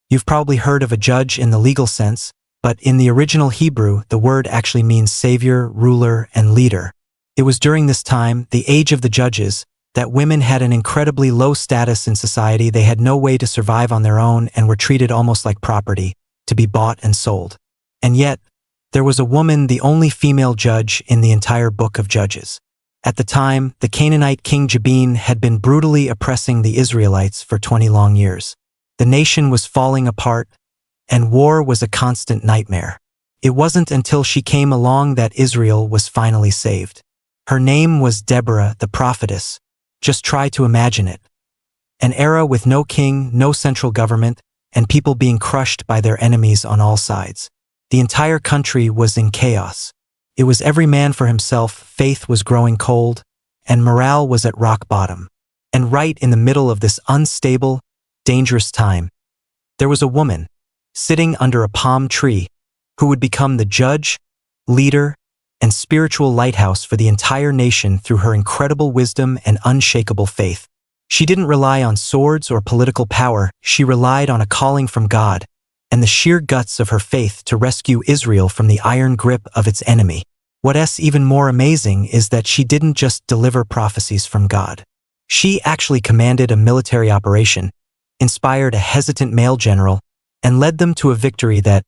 You've probably heard of a judge in the legal sense, but in the original Hebrew, the word actually means savior, ruler, and leader. It was during this time, the age of the judges, that women had an incredibly low status in society. They had no way to survive on their own and were treated almost like property, to be bought and sold. And yet, there was a woman, the only female judge in the entire book of Judges. At the time, the Canaanite king Jabin had been brutally oppressing the Israelites for 20 long years. The nation was falling apart, and war was a constant nightmare. It wasn't until she came along that Israel was finally saved. Her name was Deborah, the prophetess. Just try to imagine it. An era with no king, no central government, and people being crushed by their enemies on all sides. The entire country was in chaos. It was every man for himself, faith was growing cold, and morale was at rock bottom. And right in the middle of this unstable, dangerous time, there was a woman, sitting under a palm tree, who would become the judge, leader, and spiritual lighthouse for the entire nation through her incredible wisdom and unshakable faith. She didn't rely on swords or political power, she relied on a calling from God, and the sheer guts of her faith to rescue Israel from the iron grip of its enemy. What's even more amazing is that she didn't just deliver prophecies from God. She actually commanded a military operation, inspired a hesitant male general, and led them to a victory that,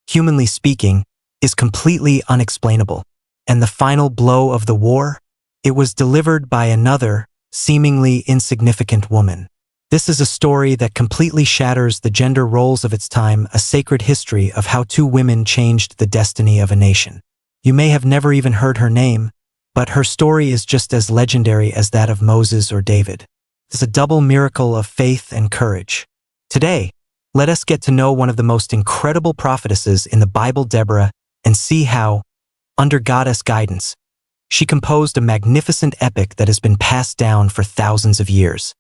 humanly speaking, is completely unexplainable. And the final blow of the war? It was delivered by another, seemingly insignificant woman. This is a story that completely shatters the gender roles of its time, a sacred history of how two women changed the destiny of a nation. You may have never even heard her name, but her story is just as legendary as that of Moses or David. It's a double miracle of faith and courage. Today, let us get to know one of the most incredible prophetesses in the Bible, Deborah, and see how, under God's guidance, she composed a magnificent epic that has been passed down for thousands of years.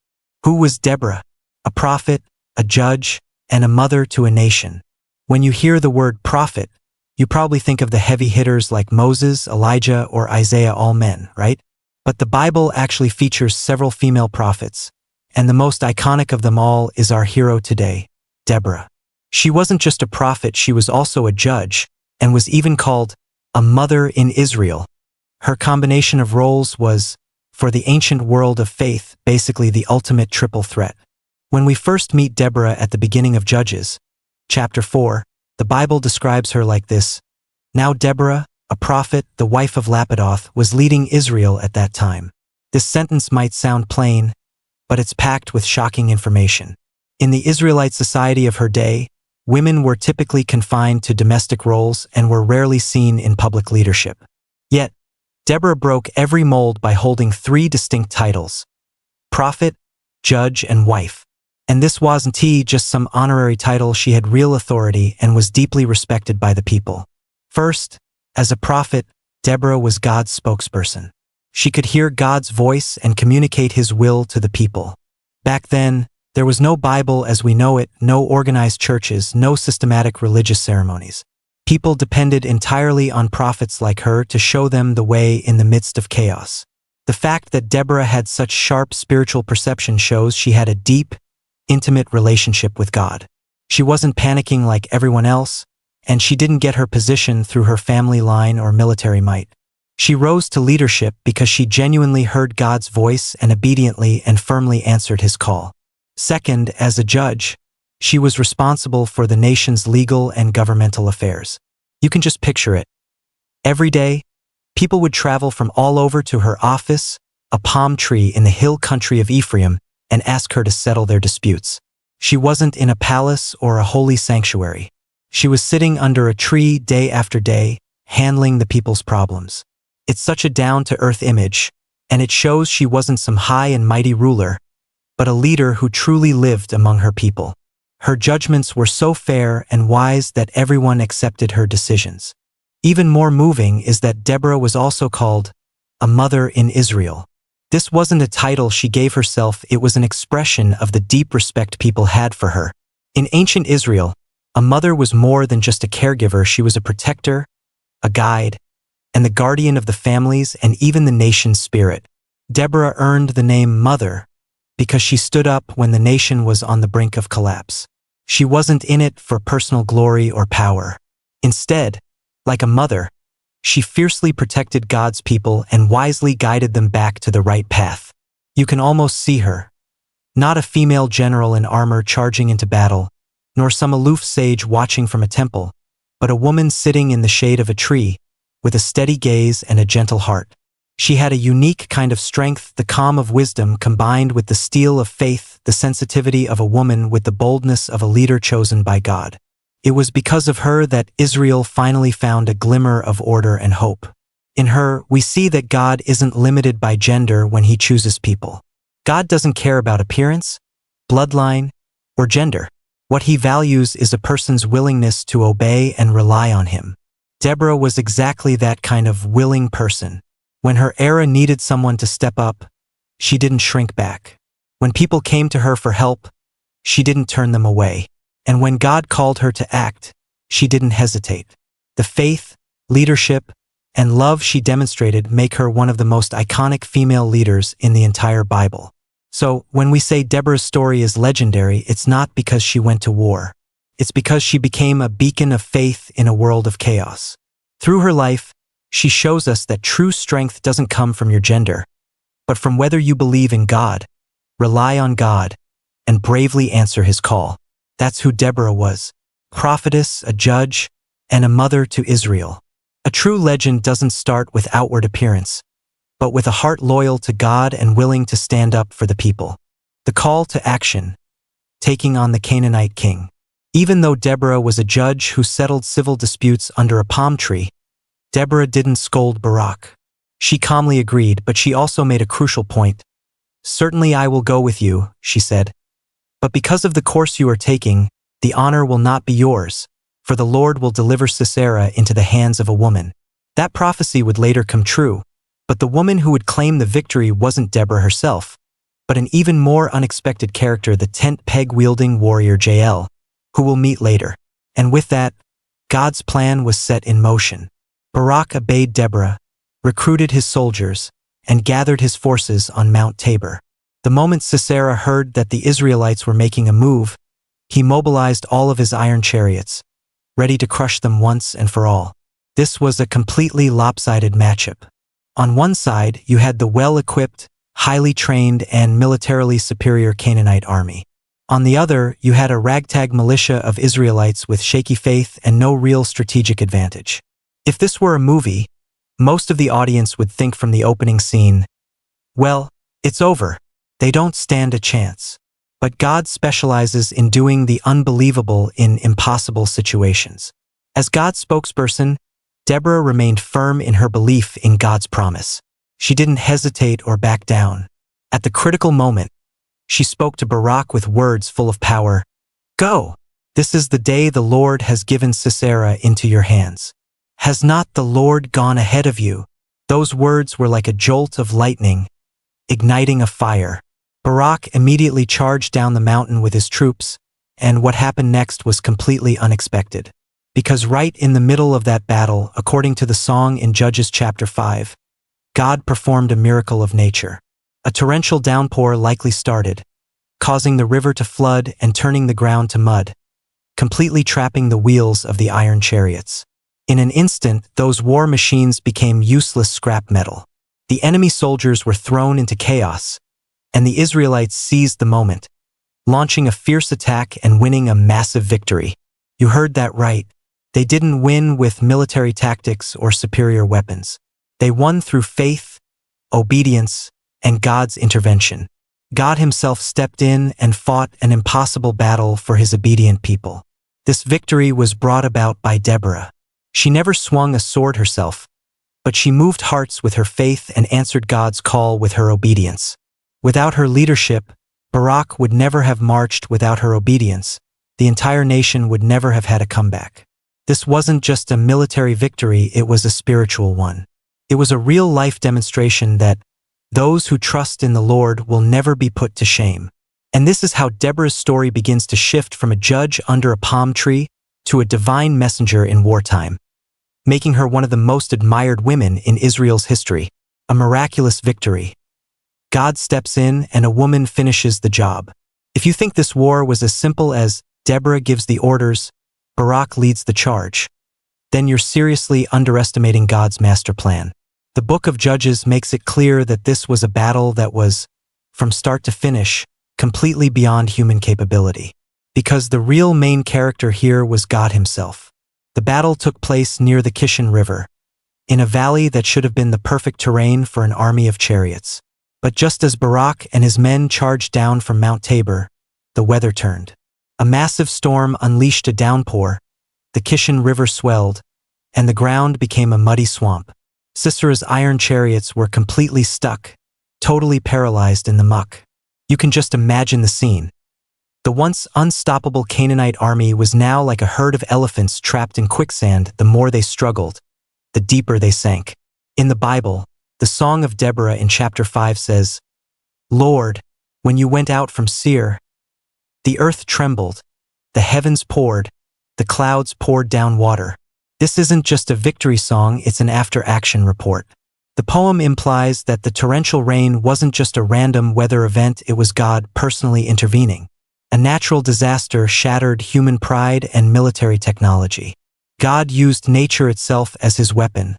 Who was Deborah? A prophet, a judge, and a mother to a nation. When you hear the word prophet, you probably think of the heavy hitters like Moses, Elijah, or Isaiah, all men, right? But the Bible actually features several female prophets, and the most iconic of them all is our hero today, Deborah. She wasn't just a prophet, she was also a judge, and was even called a mother in Israel. Her combination of roles was, for the ancient world of faith, basically the ultimate triple threat. When we first meet Deborah at the beginning of Judges, chapter 4, the Bible describes her like this. Now Deborah, a prophet, the wife of Lapidoth, was leading Israel at that time. This sentence might sound plain, but it's packed with shocking information. In the Israelite society of her day, women were typically confined to domestic roles and were rarely seen in public leadership. Yet, Deborah broke every mold by holding three distinct titles: prophet, judge, and wife. And this wasn't just some honorary title, she had real authority and was deeply respected by the people. First, as a prophet, Deborah was God's spokesperson. She could hear God's voice and communicate his will to the people. Back then, there was no Bible as we know it, no organized churches, no systematic religious ceremonies. People depended entirely on prophets like her to show them the way in the midst of chaos. The fact that Deborah had such sharp spiritual perception shows she had a deep, intimate relationship with God. She wasn't panicking like everyone else, and she didn't get her position through her family line or military might. She rose to leadership because she genuinely heard God's voice and obediently and firmly answered his call. Second, as a judge, she was responsible for the nation's legal and governmental affairs. You can just picture it. Every day, people would travel from all over to her office, a palm tree in the hill country of Ephraim, and ask her to settle their disputes. She wasn't in a palace or a holy sanctuary. She was sitting under a tree day after day, handling the people's problems. It's such a down-to-earth image, and it shows she wasn't some high and mighty ruler, but a leader who truly lived among her people. Her judgments were so fair and wise that everyone accepted her decisions. Even more moving is that Deborah was also called a mother in Israel. This wasn't a title she gave herself, it was an expression of the deep respect people had for her. In ancient Israel, a mother was more than just a caregiver, she was a protector, a guide, and the guardian of the families and even the nation's spirit. Deborah earned the name Mother because she stood up when the nation was on the brink of collapse. She wasn't in it for personal glory or power. Instead, like a mother, she fiercely protected God's people and wisely guided them back to the right path. You can almost see her. Not a female general in armor charging into battle, nor some aloof sage watching from a temple, but a woman sitting in the shade of a tree, with a steady gaze and a gentle heart. She had a unique kind of strength, the calm of wisdom combined with the steel of faith, the sensitivity of a woman with the boldness of a leader chosen by God. It was because of her that Israel finally found a glimmer of order and hope. In her, we see that God isn't limited by gender when He chooses people. God doesn't care about appearance, bloodline, or gender. What He values is a person's willingness to obey and rely on Him. Deborah was exactly that kind of willing person. When her era needed someone to step up, she didn't shrink back. When people came to her for help, she didn't turn them away. And when God called her to act, she didn't hesitate. The faith, leadership, and love she demonstrated make her one of the most iconic female leaders in the entire Bible. So, when we say Deborah's story is legendary, it's not because she went to war. It's because she became a beacon of faith in a world of chaos. Through her life, she shows us that true strength doesn't come from your gender, but from whether you believe in God, rely on God, and bravely answer His call. That's who Deborah was. Prophetess, a judge, and a mother to Israel. A true legend doesn't start with outward appearance, but with a heart loyal to God and willing to stand up for the people. The call to action, taking on the Canaanite king. Even though Deborah was a judge who settled civil disputes under a palm tree, Deborah didn't scold Barak. She calmly agreed, but she also made a crucial point. "Certainly I will go with you," she said. "But because of the course you are taking, the honor will not be yours, for the Lord will deliver Sisera into the hands of a woman." That prophecy would later come true, but the woman who would claim the victory wasn't Deborah herself, but an even more unexpected character, the tent-peg-wielding warrior Jael, who we'll meet later. And with that, God's plan was set in motion. Barak obeyed Deborah, recruited his soldiers, and gathered his forces on Mount Tabor. The moment Sisera heard that the Israelites were making a move, he mobilized all of his iron chariots, ready to crush them once and for all. This was a completely lopsided matchup. On one side, you had the well-equipped, highly trained, and militarily superior Canaanite army. On the other, you had a ragtag militia of Israelites with shaky faith and no real strategic advantage. If this were a movie, most of the audience would think from the opening scene, well, it's over. They don't stand a chance. But God specializes in doing the unbelievable in impossible situations. As God's spokesperson, Deborah remained firm in her belief in God's promise. She didn't hesitate or back down. At the critical moment, she spoke to Barak with words full of power. "Go! This is the day the Lord has given Sisera into your hands. Has not the Lord gone ahead of you?" Those words were like a jolt of lightning, igniting a fire. Barak immediately charged down the mountain with his troops, and what happened next was completely unexpected. Because right in the middle of that battle, according to the song in Judges chapter 5, God performed a miracle of nature. A torrential downpour likely started, causing the river to flood and turning the ground to mud, completely trapping the wheels of the iron chariots. In an instant, those war machines became useless scrap metal. The enemy soldiers were thrown into chaos, and the Israelites seized the moment, launching a fierce attack and winning a massive victory. You heard that right. They didn't win with military tactics or superior weapons. They won through faith, obedience, and God's intervention. God Himself stepped in and fought an impossible battle for His obedient people. This victory was brought about by Deborah. She never swung a sword herself, but she moved hearts with her faith and answered God's call with her obedience. Without her leadership, Barak would never have marched. Without her obedience, the entire nation would never have had a comeback. This wasn't just a military victory, it was a spiritual one. It was a real-life demonstration that those who trust in the Lord will never be put to shame. And this is how Deborah's story begins to shift from a judge under a palm tree to a divine messenger in wartime, making her one of the most admired women in Israel's history. A miraculous victory. God steps in and a woman finishes the job. If you think this war was as simple as Deborah gives the orders, Barak leads the charge. Then you're seriously underestimating God's master plan. The book of Judges makes it clear that this was a battle that was, from start to finish, completely beyond human capability. Because the real main character here was God himself. The battle took place near the Kishon River, in a valley that should have been the perfect terrain for an army of chariots. But just as Barak and his men charged down from Mount Tabor, the weather turned. A massive storm unleashed a downpour, the Kishon River swelled, and the ground became a muddy swamp. Sisera's iron chariots were completely stuck, totally paralyzed in the muck. You can just imagine the scene. The once unstoppable Canaanite army was now like a herd of elephants trapped in quicksand. The more they struggled, the deeper they sank. In the Bible, the Song of Deborah in chapter 5 says, Lord, when you went out from Seir, the earth trembled, the heavens poured, the clouds poured down water. This isn't just a victory song, it's an after-action report. The poem implies that the torrential rain wasn't just a random weather event, it was God personally intervening. A natural disaster shattered human pride and military technology. God used nature itself as his weapon,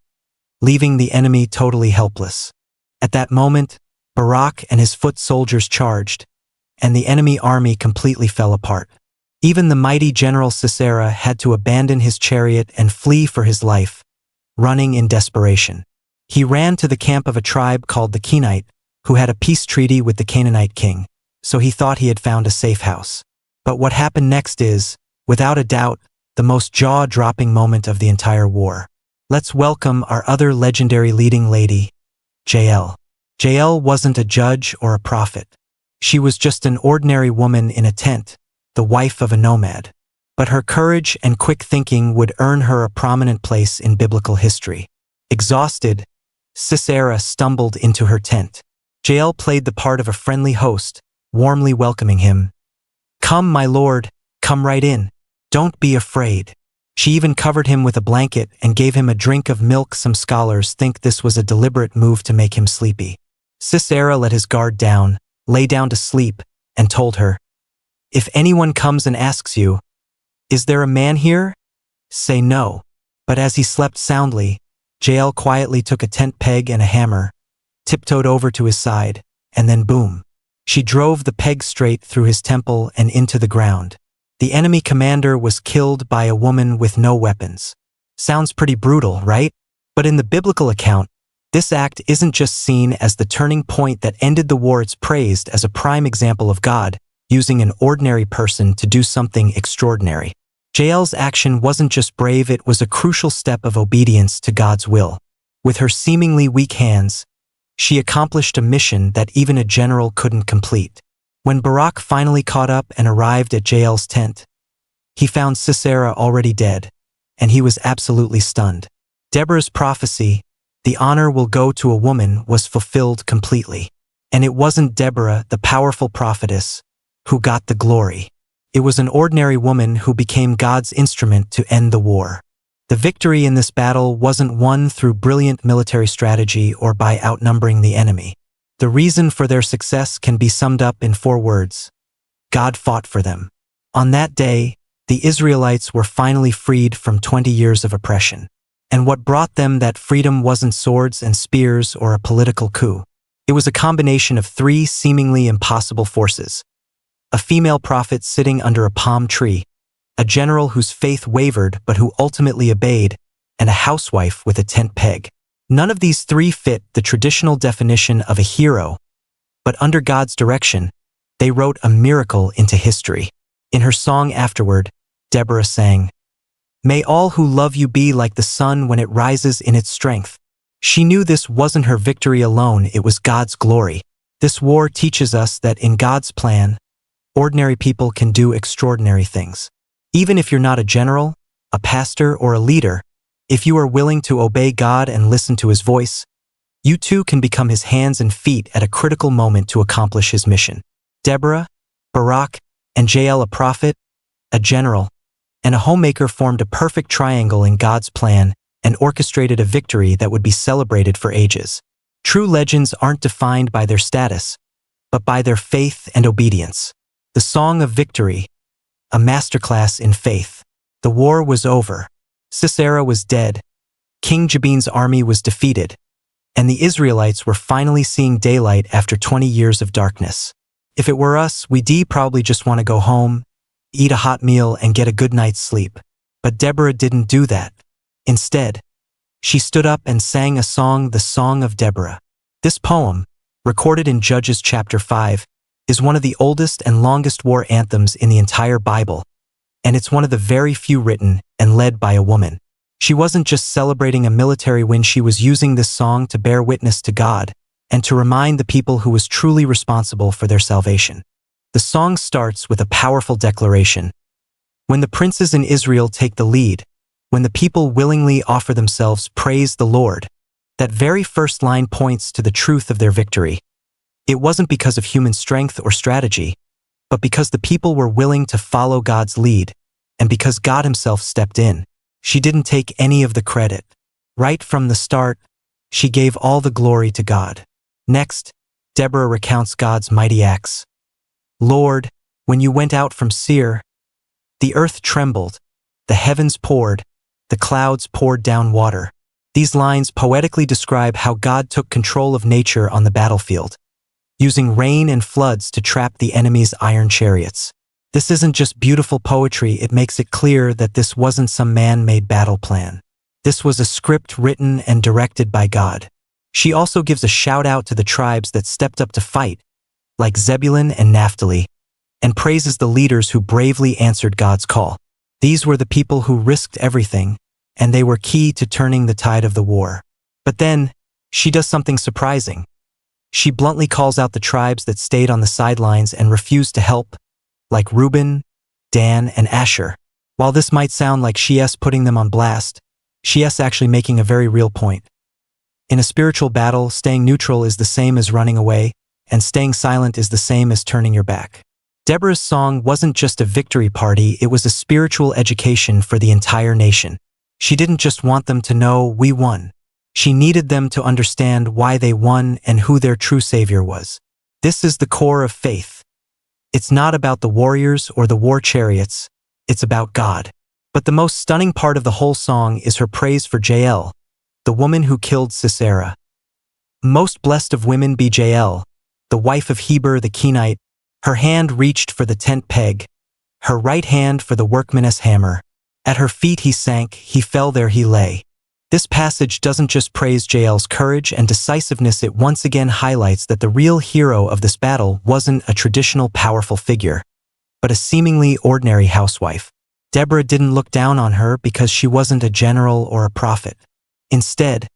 leaving the enemy totally helpless. At that moment, Barak and his foot soldiers charged, and the enemy army completely fell apart. Even the mighty general Sisera had to abandon his chariot and flee for his life, running in desperation. He ran to the camp of a tribe called the Kenite, who had a peace treaty with the Canaanite king, so he thought he had found a safe house. But what happened next is, without a doubt, the most jaw-dropping moment of the entire war. Let's welcome our other legendary leading lady, Jael. Jael wasn't a judge or a prophet. She was just an ordinary woman in a tent, the wife of a nomad. But her courage and quick thinking would earn her a prominent place in biblical history. Exhausted, Sisera stumbled into her tent. Jael played the part of a friendly host, warmly welcoming him. Come, my lord, come right in. Don't be afraid. She even covered him with a blanket and gave him a drink of milk. Some scholars think this was a deliberate move to make him sleepy. Sisera let his guard down, lay down to sleep, and told her, If anyone comes and asks you, Is there a man here? Say no. But as he slept soundly, Jael quietly took a tent peg and a hammer, tiptoed over to his side, and then boom. She drove the peg straight through his temple and into the ground. The enemy commander was killed by a woman with no weapons. Sounds pretty brutal, right? But in the biblical account, this act isn't just seen as the turning point that ended the war, it's praised as a prime example of God using an ordinary person to do something extraordinary. Jael's action wasn't just brave, it was a crucial step of obedience to God's will. With her seemingly weak hands, she accomplished a mission that even a general couldn't complete. When Barak finally caught up and arrived at Jael's tent, he found Sisera already dead, and he was absolutely stunned. Deborah's prophecy, the honor will go to a woman, was fulfilled completely. And it wasn't Deborah, the powerful prophetess, who got the glory. It was an ordinary woman who became God's instrument to end the war. The victory in this battle wasn't won through brilliant military strategy or by outnumbering the enemy. The reason for their success can be summed up in 4 words. God fought for them. On that day, the Israelites were finally freed from 20 years of oppression. And what brought them that freedom wasn't swords and spears or a political coup. It was a combination of 3 seemingly impossible forces. A female prophet sitting under a palm tree, a general whose faith wavered but who ultimately obeyed, and a housewife with a tent peg. None of these 3 fit the traditional definition of a hero, but under God's direction, they wrote a miracle into history. In her song afterward, Deborah sang, May all who love you be like the sun when it rises in its strength. She knew this wasn't her victory alone, it was God's glory. This war teaches us that in God's plan, ordinary people can do extraordinary things. Even if you're not a general, a pastor, or a leader, if you are willing to obey God and listen to his voice, you too can become his hands and feet at a critical moment to accomplish his mission. Deborah, Barak, and Jael, a prophet, a general, and a homemaker, formed a perfect triangle in God's plan and orchestrated a victory that would be celebrated for ages. True legends aren't defined by their status, but by their faith and obedience. The Song of Victory, a masterclass in faith. The war was over. Sisera was dead. King Jabin's army was defeated. And the Israelites were finally seeing daylight after 20 years of darkness. If it were us, we'd probably just want to go home, eat a hot meal, and get a good night's sleep. But Deborah didn't do that. Instead, she stood up and sang a song, the Song of Deborah. This poem, recorded in Judges chapter 5, is one of the oldest and longest war anthems in the entire Bible, and it's one of the very few written and led by a woman. She wasn't just celebrating a military win, she was using this song to bear witness to God and to remind the people who was truly responsible for their salvation. The song starts with a powerful declaration. When the princes in Israel take the lead, when the people willingly offer themselves, praise the Lord. That very first line points to the truth of their victory. It wasn't because of human strength or strategy, but because the people were willing to follow God's lead, and because God himself stepped in. She didn't take any of the credit. Right from the start, she gave all the glory to God. Next, Deborah recounts God's mighty acts. Lord, when you went out from Seir, the earth trembled, the heavens poured, the clouds poured down water. These lines poetically describe how God took control of nature on the battlefield, using rain and floods to trap the enemy's iron chariots. This isn't just beautiful poetry, it makes it clear that this wasn't some man-made battle plan. This was a script written and directed by God. She also gives a shout-out to the tribes that stepped up to fight, like Zebulun and Naphtali, and praises the leaders who bravely answered God's call. These were the people who risked everything, and they were key to turning the tide of the war. But then, she does something surprising. She bluntly calls out the tribes that stayed on the sidelines and refused to help, like Reuben, Dan, and Asher. While this might sound like she's putting them on blast, she's actually making a very real point. In a spiritual battle, staying neutral is the same as running away, and staying silent is the same as turning your back. Deborah's song wasn't just a victory party, it was a spiritual education for the entire nation. She didn't just want them to know, we won. She needed them to understand why they won and who their true savior was. This is the core of faith. It's not about the warriors or the war chariots, it's about God. But the most stunning part of the whole song is her praise for Jael, the woman who killed Sisera. Most blessed of women be Jael, the wife of Heber the Kenite. Her hand reached for the tent peg, her right hand for the workman's hammer. At her feet he sank, he fell, there he lay. This passage doesn't just praise Jael's courage and decisiveness, it once again highlights that the real hero of this battle wasn't a traditional powerful figure, but a seemingly ordinary housewife. Deborah didn't look down on her because she wasn't a general or a prophet. Instead,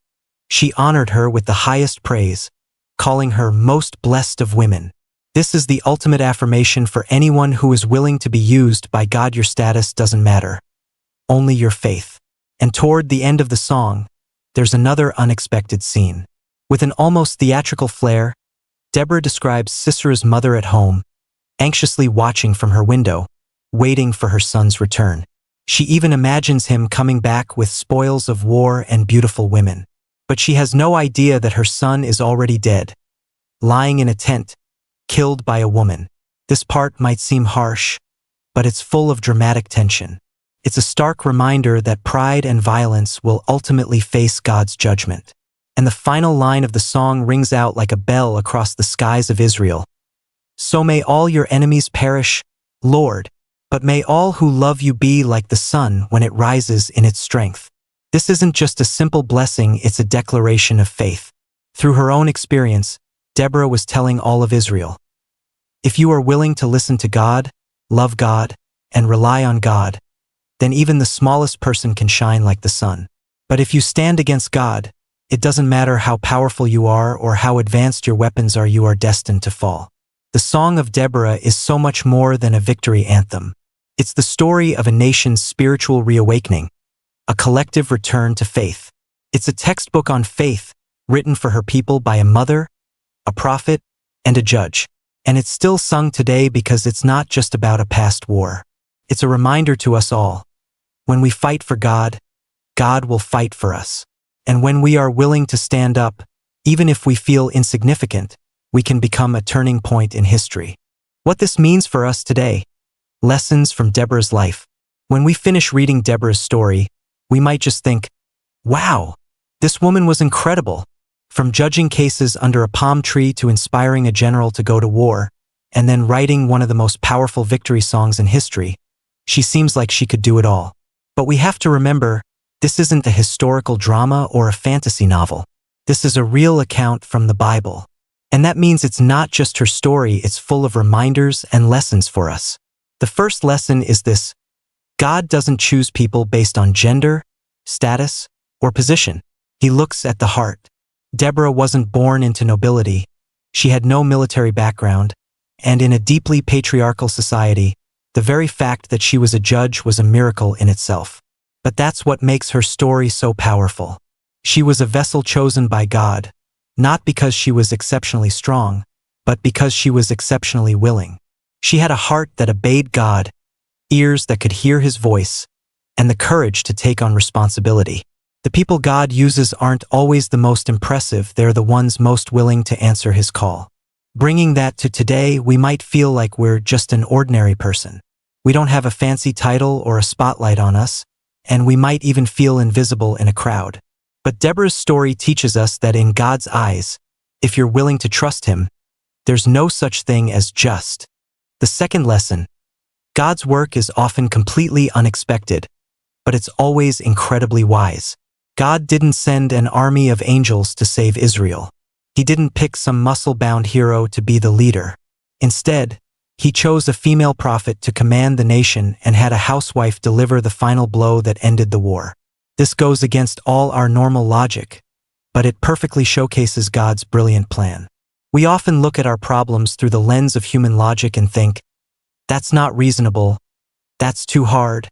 she honored her with the highest praise, calling her most blessed of women. This is the ultimate affirmation for anyone who is willing to be used by God. Your status doesn't matter, only your faith. And toward the end of the song, there's another unexpected scene. With an almost theatrical flair, Deborah describes Sisera's mother at home, anxiously watching from her window, waiting for her son's return. She even imagines him coming back with spoils of war and beautiful women. But she has no idea that her son is already dead, lying in a tent, killed by a woman. This part might seem harsh, but it's full of dramatic tension. It's a stark reminder that pride and violence will ultimately face God's judgment. And the final line of the song rings out like a bell across the skies of Israel. So may all your enemies perish, Lord, but may all who love you be like the sun when it rises in its strength. This isn't just a simple blessing, it's a declaration of faith. Through her own experience, Deborah was telling all of Israel, if you are willing to listen to God, love God, and rely on God, then even the smallest person can shine like the sun. But if you stand against God, it doesn't matter how powerful you are or how advanced your weapons are, you are destined to fall. The Song of Deborah is so much more than a victory anthem. It's the story of a nation's spiritual reawakening, a collective return to faith. It's a textbook on faith, written for her people by a mother, a prophet, and a judge. And it's still sung today because it's not just about a past war. It's a reminder to us all. When we fight for God, God will fight for us. And when we are willing to stand up, even if we feel insignificant, we can become a turning point in history. What this means for us today. Lessons from Deborah's life. When we finish reading Deborah's story, we might just think, wow, this woman was incredible. From judging cases under a palm tree to inspiring a general to go to war, and then writing one of the most powerful victory songs in history, she seems like she could do it all. But we have to remember, this isn't a historical drama or a fantasy novel. This is a real account from the Bible. And that means it's not just her story, it's full of reminders and lessons for us. The first lesson is this: God doesn't choose people based on gender, status, or position. He looks at the heart. Deborah wasn't born into nobility. She had no military background, and in a deeply patriarchal society, the very fact that she was a judge was a miracle in itself. But that's what makes her story so powerful. She was a vessel chosen by God, not because she was exceptionally strong, but because she was exceptionally willing. She had a heart that obeyed God, ears that could hear His voice, and the courage to take on responsibility. The people God uses aren't always the most impressive, they're the ones most willing to answer His call. Bringing that to today, we might feel like we're just an ordinary person. We don't have a fancy title or a spotlight on us, and we might even feel invisible in a crowd. But Deborah's story teaches us that in God's eyes, if you're willing to trust Him, there's no such thing as just. The second lesson: God's work is often completely unexpected, but it's always incredibly wise. God didn't send an army of angels to save Israel. He didn't pick some muscle-bound hero to be the leader. Instead, He chose a female prophet to command the nation and had a housewife deliver the final blow that ended the war. This goes against all our normal logic, but it perfectly showcases God's brilliant plan. We often look at our problems through the lens of human logic and think, that's not reasonable, that's too hard,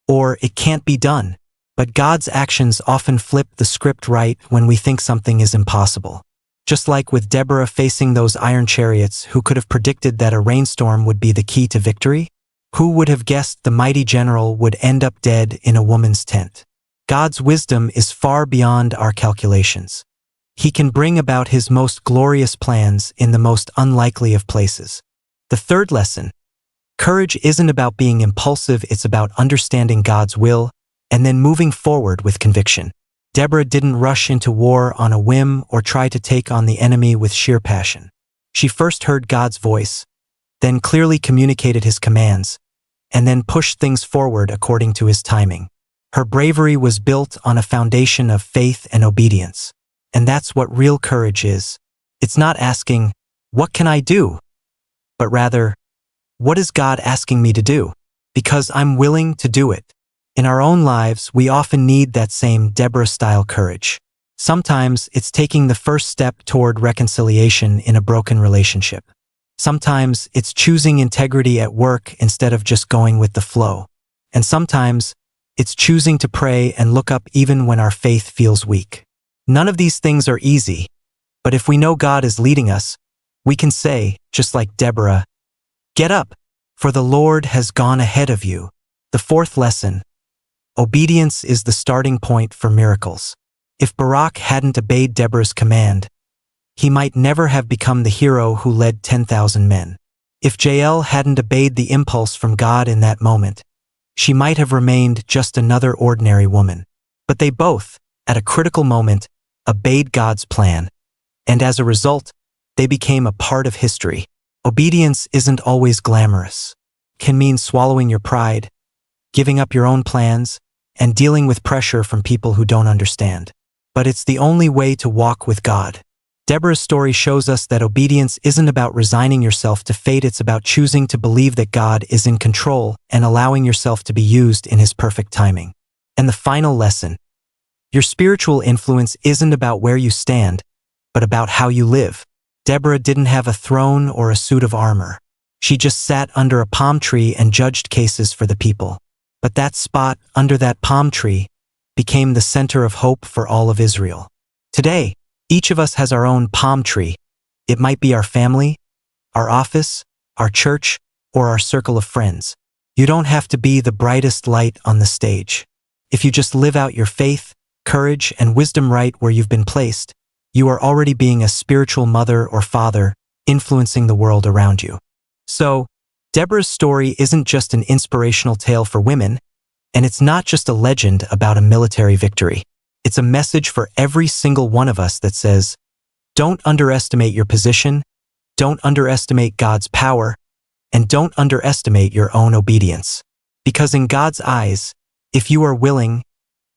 or it can't be done. But God's actions often flip the script right when we think something is impossible. Just like with Deborah facing those iron chariots, who could have predicted that a rainstorm would be the key to victory? Who would have guessed the mighty general would end up dead in a woman's tent? God's wisdom is far beyond our calculations. He can bring about His most glorious plans in the most unlikely of places. The third lesson: courage isn't about being impulsive, it's about understanding God's will and then moving forward with conviction. Deborah didn't rush into war on a whim or try to take on the enemy with sheer passion. She first heard God's voice, then clearly communicated His commands, and then pushed things forward according to His timing. Her bravery was built on a foundation of faith and obedience. And that's what real courage is. It's not asking, what can I do? But rather, what is God asking me to do? Because I'm willing to do it. In our own lives, we often need that same Deborah-style courage. Sometimes it's taking the first step toward reconciliation in a broken relationship. Sometimes it's choosing integrity at work instead of just going with the flow. And sometimes it's choosing to pray and look up even when our faith feels weak. None of these things are easy, but if we know God is leading us, we can say, just like Deborah, "Get up, for the Lord has gone ahead of you." The fourth lesson: obedience is the starting point for miracles. If Barak hadn't obeyed Deborah's command, he might never have become the hero who led 10,000 men. If Jael hadn't obeyed the impulse from God in that moment, she might have remained just another ordinary woman. But they both, at a critical moment, obeyed God's plan, and as a result, they became a part of history. Obedience isn't always glamorous. It can mean swallowing your pride, giving up your own plans, and dealing with pressure from people who don't understand. But it's the only way to walk with God. Deborah's story shows us that obedience isn't about resigning yourself to fate, it's about choosing to believe that God is in control and allowing yourself to be used in His perfect timing. And the final lesson: your spiritual influence isn't about where you stand, but about how you live. Deborah didn't have a throne or a suit of armor. She just sat under a palm tree and judged cases for the people. But that spot under that palm tree became the center of hope for all of Israel. Today, each of us has our own palm tree. It might be our family, our office, our church, or our circle of friends. You don't have to be the brightest light on the stage. If you just live out your faith, courage, and wisdom right where you've been placed, you are already being a spiritual mother or father, influencing the world around you. So, Deborah's story isn't just an inspirational tale for women, and it's not just a legend about a military victory. It's a message for every single one of us that says, don't underestimate your position, don't underestimate God's power, and don't underestimate your own obedience. Because in God's eyes, if you are willing,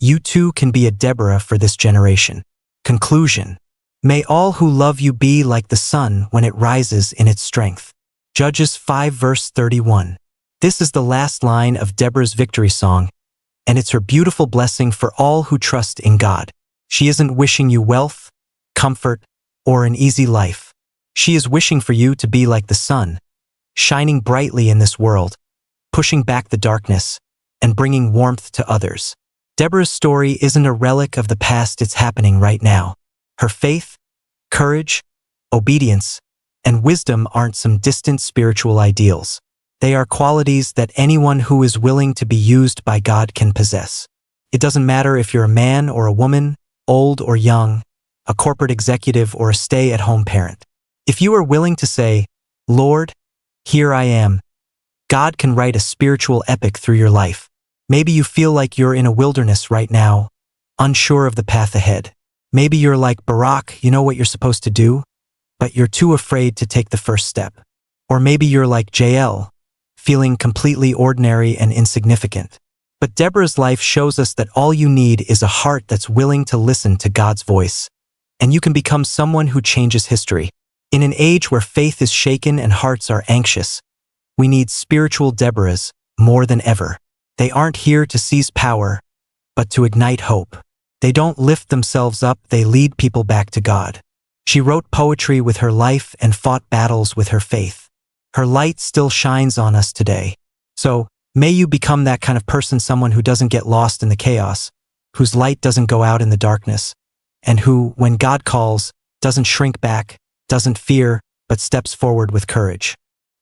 you too can be a Deborah for this generation. Conclusion. May all who love you be like the sun when it rises in its strength. Judges 5 verse 31. This is the last line of Deborah's victory song, and it's her beautiful blessing for all who trust in God. She isn't wishing you wealth, comfort, or an easy life. She is wishing for you to be like the sun, shining brightly in this world, pushing back the darkness, and bringing warmth to others. Deborah's story isn't a relic of the past, it's happening right now. Her faith, courage, obedience, and wisdom aren't some distant spiritual ideals. They are qualities that anyone who is willing to be used by God can possess. It doesn't matter if you're a man or a woman, old or young, a corporate executive or a stay-at-home parent. If you are willing to say, Lord, here I am, God can write a spiritual epic through your life. Maybe you feel like you're in a wilderness right now, unsure of the path ahead. Maybe you're like Barak, you know what you're supposed to do, but you're too afraid to take the first step. Or maybe you're like Jael, feeling completely ordinary and insignificant. But Deborah's life shows us that all you need is a heart that's willing to listen to God's voice, and you can become someone who changes history. In an age where faith is shaken and hearts are anxious, we need spiritual Deborahs more than ever. They aren't here to seize power, but to ignite hope. They don't lift themselves up, they lead people back to God. She wrote poetry with her life and fought battles with her faith. Her light still shines on us today. So, may you become that kind of person, someone who doesn't get lost in the chaos, whose light doesn't go out in the darkness, and who, when God calls, doesn't shrink back, doesn't fear, but steps forward with courage.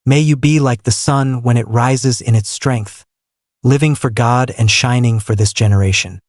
May you be like the sun when it rises in its strength, living for God and shining for this generation.